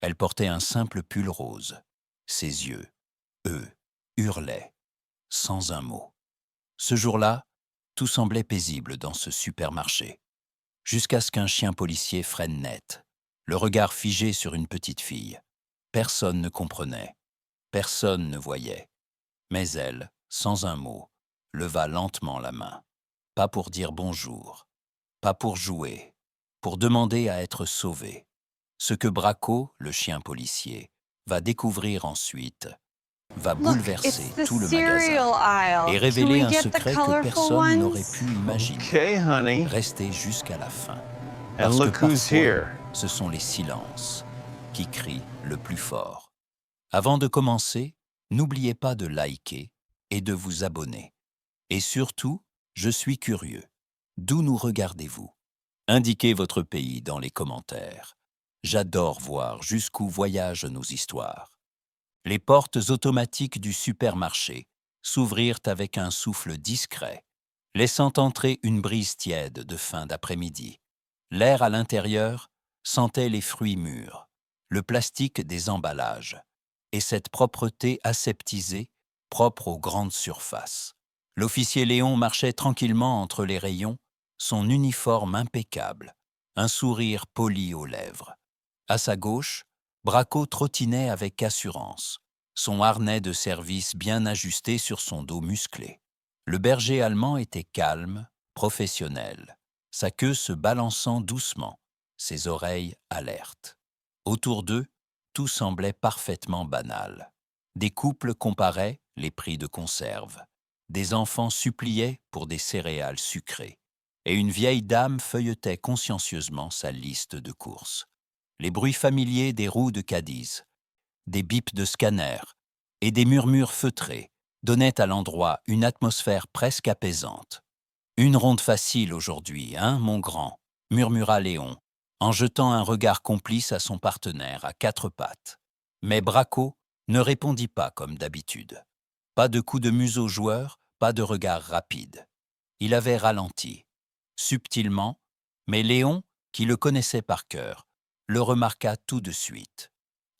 Elle portait un simple pull rose. Ses yeux, eux, hurlaient, sans un mot. Ce jour-là, tout semblait paisible dans ce supermarché, jusqu'à ce qu'un chien policier freine net, le regard figé sur une petite fille. Personne ne comprenait, personne ne voyait, mais elle, sans un mot, leva lentement la main. Pas pour dire bonjour, pas pour jouer, pour demander à être sauvée. Ce que Braco, le chien policier, va découvrir ensuite, va Look, bouleverser it's the tout le magasin cereal aisle. et Can révéler we un get the secret que colorful personne n'aurait pu ones? imaginer, Okay, honey. rester jusqu'à la fin. And Parce que look who's parfois, here. ce sont les silences qui crient le plus fort. Avant de commencer, n'oubliez pas de liker et de vous abonner. Et surtout, je suis curieux. D'où nous regardez-vous? Indiquez votre pays dans les commentaires. J'adore voir jusqu'où voyagent nos histoires. Les portes automatiques du supermarché s'ouvrirent avec un souffle discret, laissant entrer une brise tiède de fin d'après-midi. L'air à l'intérieur sentait les fruits mûrs, le plastique des emballages, et cette propreté aseptisée, propre aux grandes surfaces. L'officier Léon marchait tranquillement entre les rayons, son uniforme impeccable, un sourire poli aux lèvres. À sa gauche, Braco trottinait avec assurance, son harnais de service bien ajusté sur son dos musclé. Le berger allemand était calme, professionnel, sa queue se balançant doucement, ses oreilles alertes. Autour d'eux, tout semblait parfaitement banal. Des couples comparaient les prix de conserve. Des enfants suppliaient pour des céréales sucrées. Et une vieille dame feuilletait consciencieusement sa liste de courses. Les bruits familiers des roues de Cadiz, des bips de scanner et des murmures feutrés donnaient à l'endroit une atmosphère presque apaisante. Une ronde facile aujourd'hui, hein, mon grand, murmura Léon, en jetant un regard complice à son partenaire à quatre pattes. Mais Braco ne répondit pas comme d'habitude. Pas de coup de museau joueur, pas de regard rapide. Il avait ralenti, subtilement, mais Léon, qui le connaissait par cœur, le remarqua tout de suite.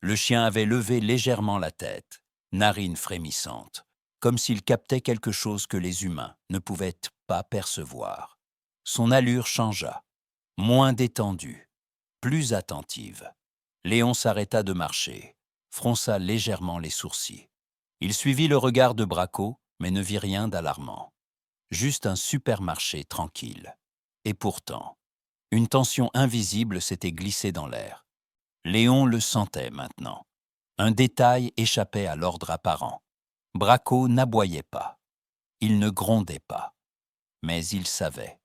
Le chien avait levé légèrement la tête, narines frémissantes, comme s'il captait quelque chose que les humains ne pouvaient pas percevoir. Son allure changea, moins détendue, plus attentive. Léon s'arrêta de marcher, fronça légèrement les sourcils. Il suivit le regard de Braco, mais ne vit rien d'alarmant. Juste un supermarché tranquille. Et pourtant, une tension invisible s'était glissée dans l'air. Léon le sentait maintenant. Un détail échappait à l'ordre apparent. Braco n'aboyait pas. Il ne grondait pas. Mais il savait.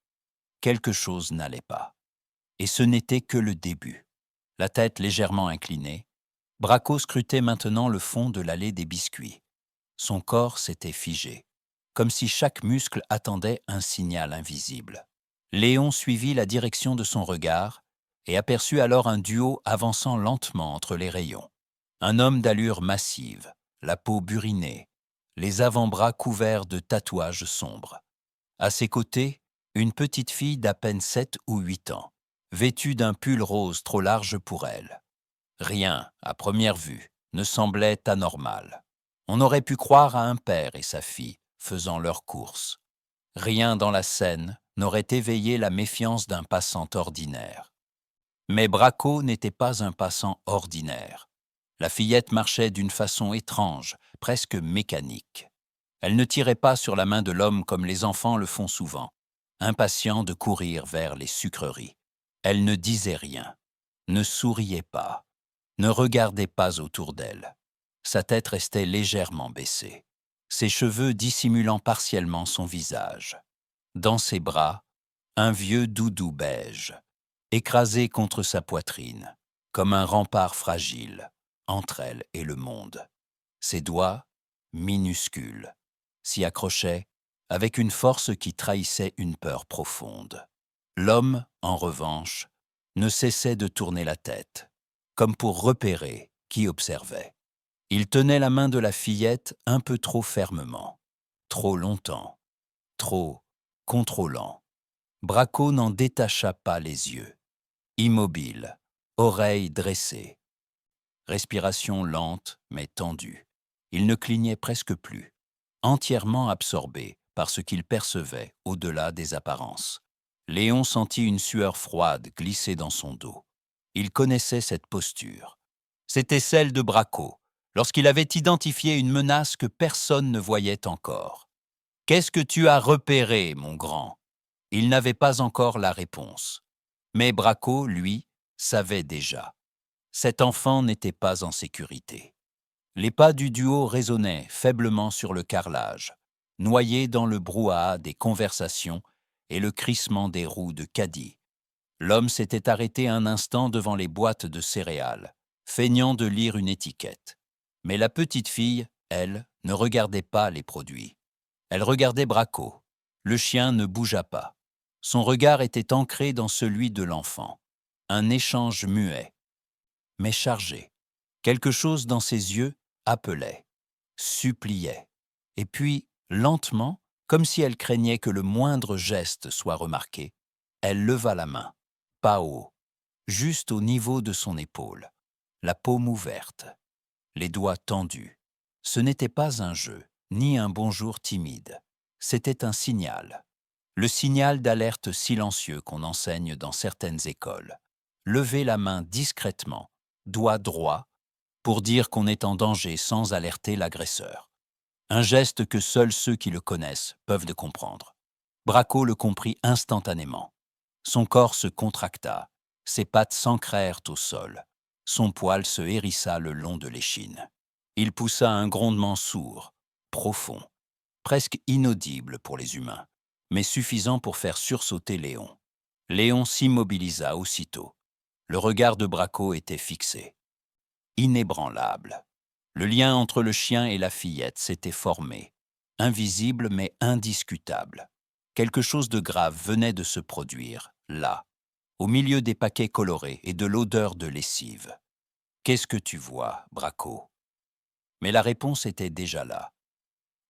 Quelque chose n'allait pas. Et ce n'était que le début. La tête légèrement inclinée, Braco scrutait maintenant le fond de l'allée des biscuits. Son corps s'était figé, comme si chaque muscle attendait un signal invisible. Léon suivit la direction de son regard et aperçut alors un duo avançant lentement entre les rayons. Un homme d'allure massive, la peau burinée, les avant-bras couverts de tatouages sombres. À ses côtés, une petite fille d'à peine 7 ou 8 ans, vêtue d'un pull rose trop large pour elle. Rien, à première vue, ne semblait anormal. On aurait pu croire à un père et sa fille faisant leurs courses. Rien dans la scène n'aurait éveillé la méfiance d'un passant ordinaire. Mais Braco n'était pas un passant ordinaire. La fillette marchait d'une façon étrange, presque mécanique. Elle ne tirait pas sur la main de l'homme comme les enfants le font souvent, impatients de courir vers les sucreries. Elle ne disait rien, ne souriait pas, ne regardait pas autour d'elle. Sa tête restait légèrement baissée, ses cheveux dissimulant partiellement son visage. Dans ses bras, un vieux doudou beige, écrasé contre sa poitrine, comme un rempart fragile, entre elle et le monde. Ses doigts, minuscules, s'y accrochaient avec une force qui trahissait une peur profonde. L'homme, en revanche, ne cessait de tourner la tête, comme pour repérer qui observait. Il tenait la main de la fillette un peu trop fermement, trop longtemps, trop contrôlant. Braco n'en détacha pas les yeux. Immobile, oreilles dressées. respiration lente mais tendue. Il ne clignait presque plus, entièrement absorbé par ce qu'il percevait au-delà des apparences. Léon sentit une sueur froide glisser dans son dos. Il connaissait cette posture. C'était celle de Braco, lorsqu'il avait identifié une menace que personne ne voyait encore. « Qu'est-ce que tu as repéré, mon grand ?» Il n'avait pas encore la réponse. Mais Braco, lui, savait déjà. Cet enfant n'était pas en sécurité. Les pas du duo résonnaient faiblement sur le carrelage, noyés dans le brouhaha des conversations et le crissement des roues de caddie. L'homme s'était arrêté un instant devant les boîtes de céréales, feignant de lire une étiquette. Mais la petite fille, elle, ne regardait pas les produits. Elle regardait Braco. Le chien ne bougea pas. Son regard était ancré dans celui de l'enfant. Un échange muet, mais chargé. Quelque chose dans ses yeux appelait, suppliait. Et puis, lentement, comme si elle craignait que le moindre geste soit remarqué, elle leva la main, pas haut, juste au niveau de son épaule, la paume ouverte, les doigts tendus. Ce n'était pas un jeu, ni un bonjour timide. C'était un signal. Le signal d'alerte silencieux qu'on enseigne dans certaines écoles. Lever la main discrètement, doigt droit, pour dire qu'on est en danger sans alerter l'agresseur. Un geste que seuls ceux qui le connaissent peuvent le comprendre. Braco le comprit instantanément. Son corps se contracta, ses pattes s'ancrèrent au sol, son poil se hérissa le long de l'échine. Il poussa un grondement sourd, profond, presque inaudible pour les humains, mais suffisant pour faire sursauter Léon. Léon s'immobilisa aussitôt. Le regard de Braco était fixé, inébranlable. Le lien entre le chien et la fillette s'était formé, invisible mais indiscutable. Quelque chose de grave venait de se produire, là, au milieu des paquets colorés et de l'odeur de lessive. « Qu'est-ce que tu vois, Braco ?» Mais la réponse était déjà là.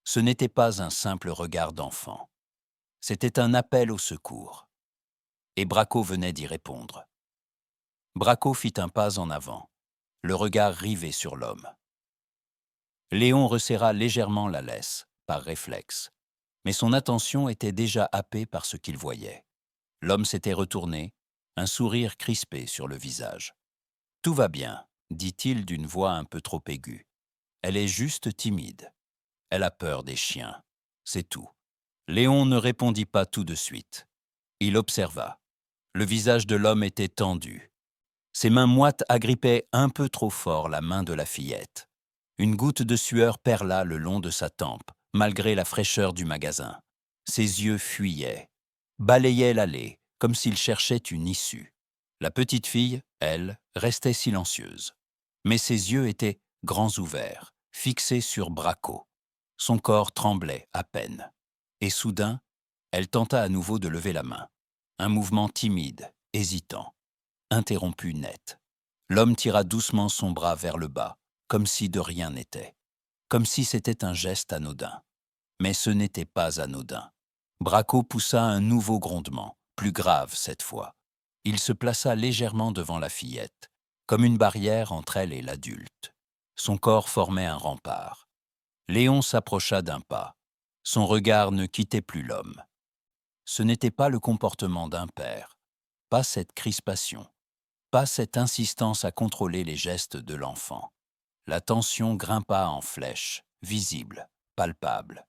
Ce n'était pas un simple regard d'enfant. C'était un appel au secours. Et Braco venait d'y répondre. Braco fit un pas en avant, le regard rivé sur l'homme. Léon resserra légèrement la laisse, par réflexe. Mais son attention était déjà happée par ce qu'il voyait. L'homme s'était retourné, un sourire crispé sur le visage. « Tout va bien, » dit-il d'une voix un peu trop aiguë. « Elle est juste timide. Elle a peur des chiens. C'est tout. » Léon ne répondit pas tout de suite. Il observa. Le visage de l'homme était tendu. Ses mains moites agrippaient un peu trop fort la main de la fillette. Une goutte de sueur perla le long de sa tempe, malgré la fraîcheur du magasin. Ses yeux fuyaient, balayaient l'allée, comme s'il cherchait une issue. La petite fille, elle, restait silencieuse. Mais ses yeux étaient grands ouverts, fixés sur Braco. Son corps tremblait à peine. Et soudain, elle tenta à nouveau de lever la main. Un mouvement timide, hésitant, interrompu net. L'homme tira doucement son bras vers le bas, comme si de rien n'était. Comme si c'était un geste anodin. Mais ce n'était pas anodin. Braco poussa un nouveau grondement, plus grave cette fois. Il se plaça légèrement devant la fillette, comme une barrière entre elle et l'adulte. Son corps formait un rempart. Léon s'approcha d'un pas. Son regard ne quittait plus l'homme. Ce n'était pas le comportement d'un père, pas cette crispation, pas cette insistance à contrôler les gestes de l'enfant. La tension grimpa en flèche, visible, palpable.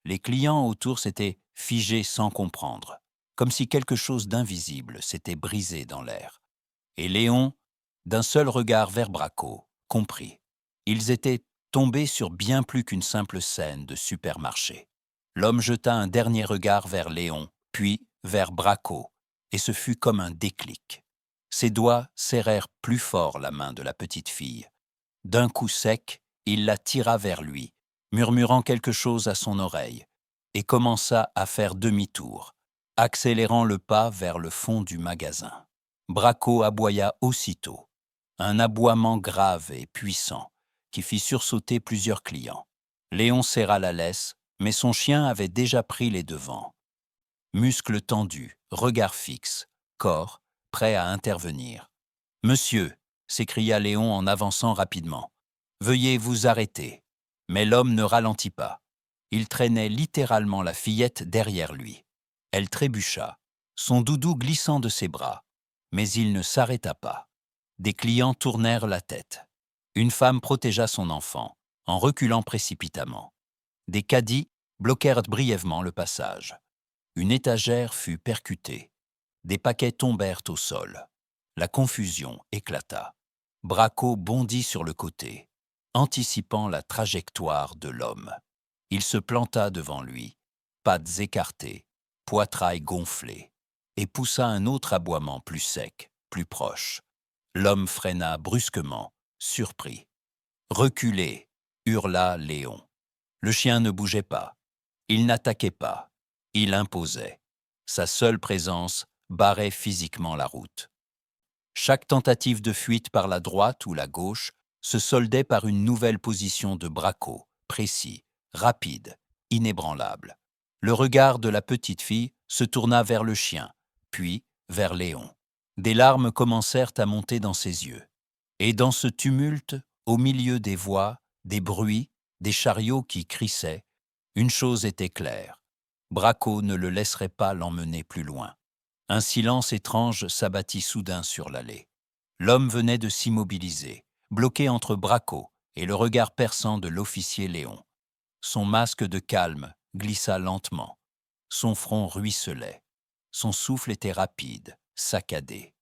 Les clients autour s'étaient figés sans comprendre, comme si quelque chose d'invisible s'était brisé dans l'air. Et Léon, d'un seul regard vers Braco, comprit. Ils étaient tombés sur bien plus qu'une simple scène de supermarché. L'homme jeta un dernier regard vers Léon, puis vers Braco, et ce fut comme un déclic. Ses doigts serrèrent plus fort la main de la petite fille. D'un coup sec, il la tira vers lui, murmurant quelque chose à son oreille, et commença à faire demi-tour, accélérant le pas vers le fond du magasin. Braco aboya aussitôt, un aboiement grave et puissant, qui fit sursauter plusieurs clients. Léon serra la laisse, mais son chien avait déjà pris les devants. Muscles tendus, regard fixe, corps, prêt à intervenir. « Monsieur !» s'écria Léon en avançant rapidement. « Veuillez vous arrêter. » Mais l'homme ne ralentit pas. Il traînait littéralement la fillette derrière lui. Elle trébucha, son doudou glissant de ses bras. Mais il ne s'arrêta pas. Des clients tournèrent la tête. Une femme protégea son enfant, en reculant précipitamment. Des caddies bloquèrent brièvement le passage. Une étagère fut percutée. Des paquets tombèrent au sol. La confusion éclata. Braco bondit sur le côté, anticipant la trajectoire de l'homme. Il se planta devant lui, pattes écartées, poitrail gonflé, et poussa un autre aboiement plus sec, plus proche. L'homme freina brusquement, surpris. « Reculez !» hurla Léon. Le chien ne bougeait pas. Il n'attaquait pas. Il imposait. Sa seule présence barrait physiquement la route. Chaque tentative de fuite par la droite ou la gauche se soldait par une nouvelle position de Braco, précis, rapide, inébranlable. Le regard de la petite fille se tourna vers le chien, puis vers Léon. Des larmes commencèrent à monter dans ses yeux. Et dans ce tumulte, au milieu des voix, des bruits, des chariots qui crissaient, une chose était claire. Braco ne le laisserait pas l'emmener plus loin. Un silence étrange s'abattit soudain sur l'allée. L'homme venait de s'immobiliser, bloqué entre Braco et le regard perçant de l'officier Léon. Son masque de calme glissa lentement. Son front ruisselait. Son souffle était rapide, saccadé.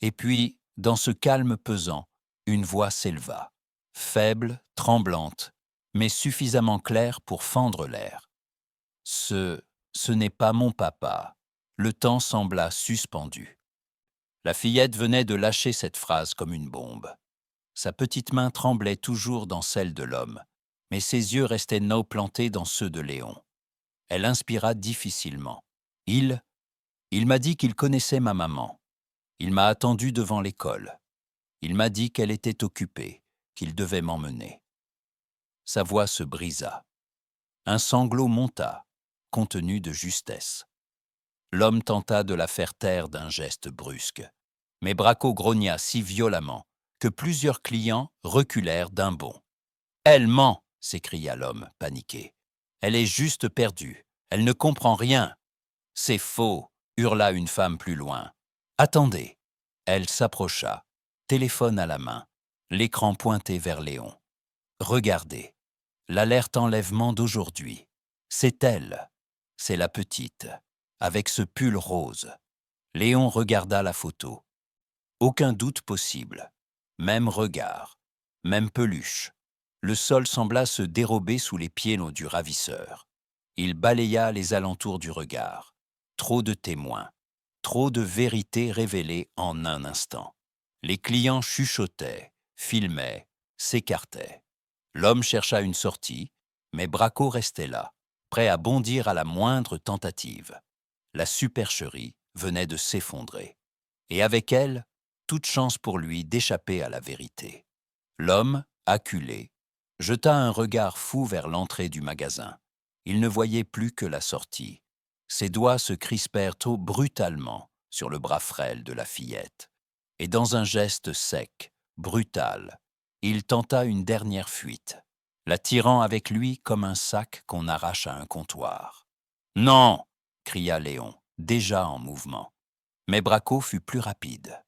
Et puis, dans ce calme pesant, une voix s'éleva, faible, tremblante, mais suffisamment claire pour fendre l'air. « Ce n'est pas mon papa. » Le temps sembla suspendu. La fillette venait de lâcher cette phrase comme une bombe. Sa petite main tremblait toujours dans celle de l'homme, mais ses yeux restaient naux plantés dans ceux de Léon. Elle inspira difficilement. Il m'a dit qu'il connaissait ma maman. Il m'a attendu devant l'école. Il m'a dit qu'elle était occupée, qu'il devait m'emmener. » Sa voix se brisa. Un sanglot monta, contenu de justesse. L'homme tenta de la faire taire d'un geste brusque. Mais Braco grogna si violemment que plusieurs clients reculèrent d'un bond. « Elle ment !» s'écria l'homme, paniqué. « Elle est juste perdue. Elle ne comprend rien. »« C'est faux !» hurla une femme plus loin. « Attendez !» Elle s'approcha, téléphone à la main, l'écran pointé vers Léon. « Regardez, l'alerte enlèvement d'aujourd'hui. C'est elle. C'est la petite. Avec ce pull rose. » Léon regarda la photo. Aucun doute possible. Même regard. Même peluche. Le sol sembla se dérober sous les pieds du ravisseur. Il balaya les alentours du regard. Trop de témoins. Trop de vérités révélées en un instant. Les clients chuchotaient, filmaient, s'écartaient. L'homme chercha une sortie, mais Braco restait là, prêt à bondir à la moindre tentative. La supercherie venait de s'effondrer. Et avec elle, toute chance pour lui d'échapper à la vérité. L'homme, acculé, jeta un regard fou vers l'entrée du magasin. Il ne voyait plus que la sortie. Ses doigts se crispèrent brutalement sur le bras frêle de la fillette. Et dans un geste sec, brutal, il tenta une dernière fuite, la tirant avec lui comme un sac qu'on arrache à un comptoir. « Non !» cria Léon, déjà en mouvement. Mais Braco fut plus rapide.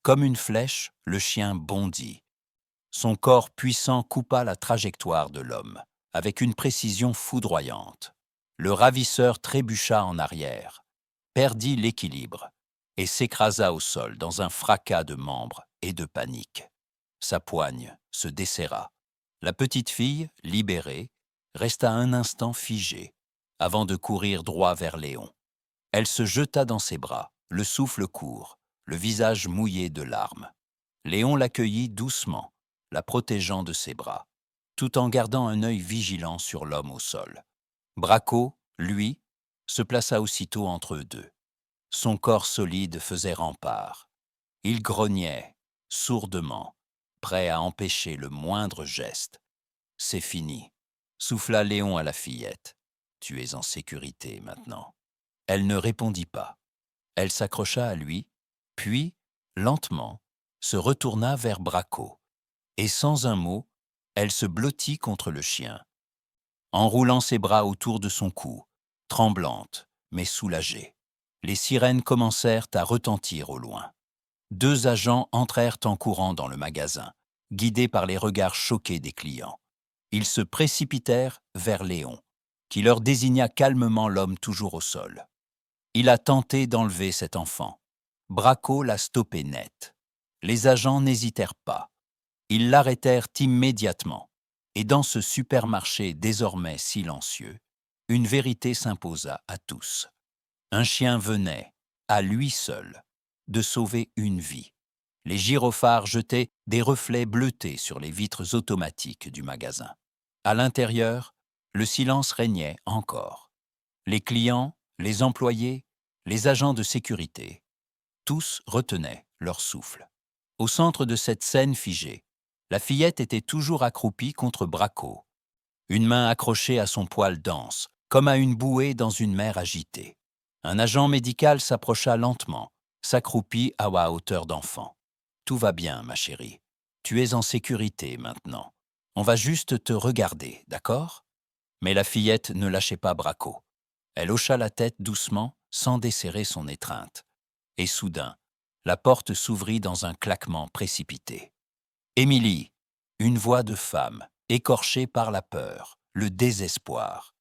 Comme une flèche, le chien bondit. Son corps puissant coupa la trajectoire de l'homme, avec une précision foudroyante. Le ravisseur trébucha en arrière, perdit l'équilibre et s'écrasa au sol dans un fracas de membres et de panique. Sa poigne se desserra. La petite fille, libérée, resta un instant figée, avant de courir droit vers Léon. Elle se jeta dans ses bras, le souffle court, le visage mouillé de larmes. Léon l'accueillit doucement, la protégeant de ses bras, tout en gardant un œil vigilant sur l'homme au sol. Braco, lui, se plaça aussitôt entre eux deux. Son corps solide faisait rempart. Il grognait, sourdement, prêt à empêcher le moindre geste. « C'est fini », souffla Léon à la fillette. « Tu es en sécurité maintenant. » Elle ne répondit pas. Elle s'accrocha à lui, puis, lentement, se retourna vers Braco, et sans un mot, elle se blottit contre le chien, enroulant ses bras autour de son cou, tremblante, mais soulagée. Les sirènes commencèrent à retentir au loin. 2 agents entrèrent en courant dans le magasin, guidés par les regards choqués des clients. Ils se précipitèrent vers Léon, qui leur désigna calmement l'homme toujours au sol. Il a tenté d'enlever cet enfant. Braco l'a stoppé net. Les agents n'hésitèrent pas. Ils l'arrêtèrent immédiatement. Et dans ce supermarché désormais silencieux, une vérité s'imposa à tous. Un chien venait, à lui seul, de sauver une vie. Les gyrophares jetaient des reflets bleutés sur les vitres automatiques du magasin. À l'intérieur, le silence régnait encore. Les clients, les employés, les agents de sécurité, tous retenaient leur souffle. Au centre de cette scène figée, la fillette était toujours accroupie contre Braco, une main accrochée à son poil dense, comme à une bouée dans une mer agitée. Un agent médical s'approcha lentement, s'accroupit à hauteur d'enfant. « Tout va bien, ma chérie. Tu es en sécurité maintenant. On va juste te regarder, d'accord ?» Mais la fillette ne lâchait pas Braco. Elle hocha la tête doucement, sans desserrer son étreinte. Et soudain, la porte s'ouvrit dans un claquement précipité. Émilie, une voix de femme, écorchée par la peur, le désespoir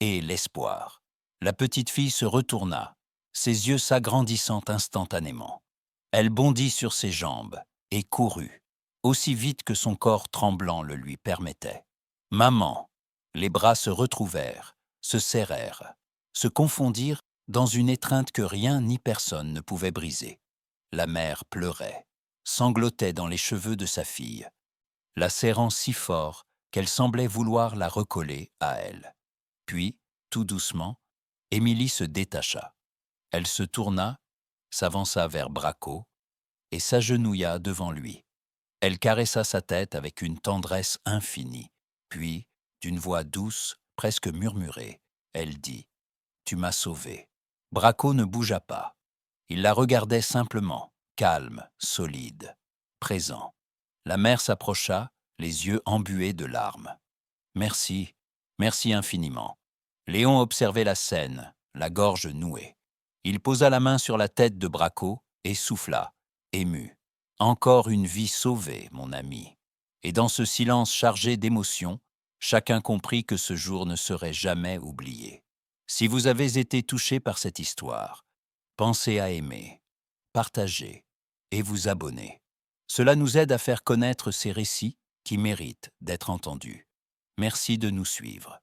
et l'espoir. La petite fille se retourna, ses yeux s'agrandissant instantanément. Elle bondit sur ses jambes et courut, aussi vite que son corps tremblant le lui permettait. « Maman !» Les bras se retrouvèrent, se serrèrent, se confondirent dans une étreinte que rien ni personne ne pouvait briser. La mère pleurait, sanglotait dans les cheveux de sa fille, la serrant si fort qu'elle semblait vouloir la recoller à elle. Puis, tout doucement, Émilie se détacha. Elle se tourna, s'avança vers Braco et s'agenouilla devant lui. Elle caressa sa tête avec une tendresse infinie. Puis, d'une voix douce, presque murmurée, elle dit « Tu m'as sauvé ». Braco ne bougea pas. Il la regardait simplement, calme, solide, présent. La mère s'approcha, les yeux embués de larmes. « Merci, merci infiniment ». Léon observait la scène, la gorge nouée. Il posa la main sur la tête de Braco et souffla, ému. « Encore une vie sauvée, mon ami ». Et dans ce silence chargé d'émotions, chacun comprit que ce jour ne serait jamais oublié. Si vous avez été touché par cette histoire, pensez à aimer, partager et vous abonner. Cela nous aide à faire connaître ces récits qui méritent d'être entendus. Merci de nous suivre.